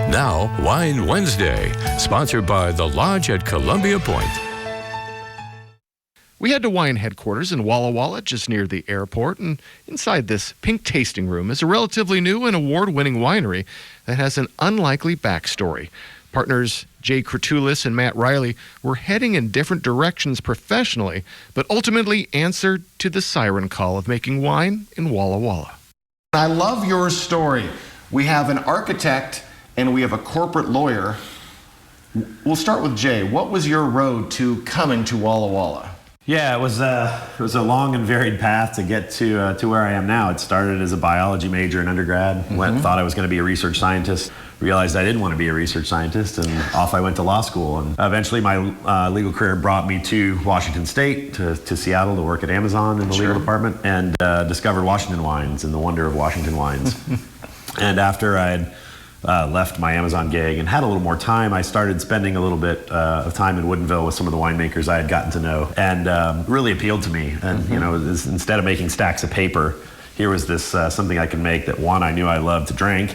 Now, Wine Wednesday, sponsored by The Lodge at Columbia Point. We head to wine headquarters in Walla Walla, just near the airport, and inside this pink tasting room is a relatively new and award-winning winery that has an unlikely backstory. Partners Jay Kratulis and Matt Riley were heading in different directions professionally, but ultimately answered to the siren call of making wine in Walla Walla. I love your story. We have an architect and we have a corporate lawyer. We'll start with Jay. What was your road to coming to Walla Walla? Yeah, it was a long and varied path to get to where I am now. It started as a biology major in undergrad. Thought I was going to be a research scientist. Realized I didn't want to be a research scientist, and off I went to law school. And eventually, my legal career brought me to Washington State, to Seattle, to work at Amazon in the legal department, and discovered Washington wines and the wonder of Washington wines. And after I had left my Amazon gig and had a little more time, I started spending a little bit of time in Woodinville with some of the winemakers I had gotten to know, and really appealed to me. And you know, instead of making stacks of paper, here was this something I could make that, one, I knew I loved to drink,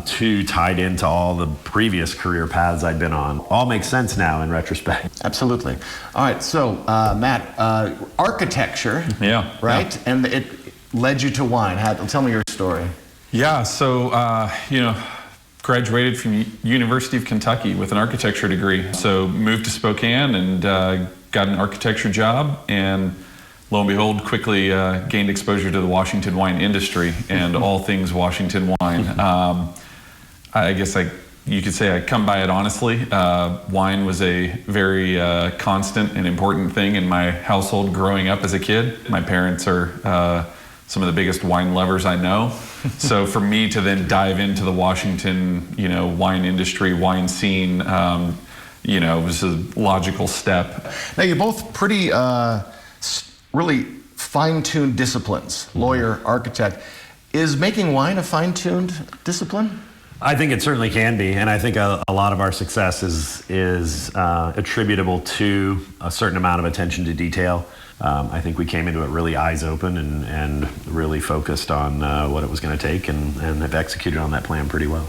two, tied into all the previous career paths I'd been on. All makes sense now in retrospect. Absolutely. All right, so Matt, architecture, right? Yeah. And it led you to wine. Tell me your story. Yeah, so, graduated from University of Kentucky with an architecture degree. So moved to Spokane and got an architecture job, and lo and behold, quickly gained exposure to the Washington wine industry and all things Washington wine. I guess you could say I come by it honestly. Wine was a very constant and important thing in my household growing up as a kid. My parents are some of the biggest wine lovers I know. So for me to then dive into the Washington, wine industry, wine scene, it was a logical step. Now you're both pretty, really fine-tuned disciplines, lawyer, architect. Is making wine a fine-tuned discipline? I think it certainly can be, and I think a lot of our success is attributable to a certain amount of attention to detail. I think we came into it really eyes open and really focused on what it was going to take, and have executed on that plan pretty well.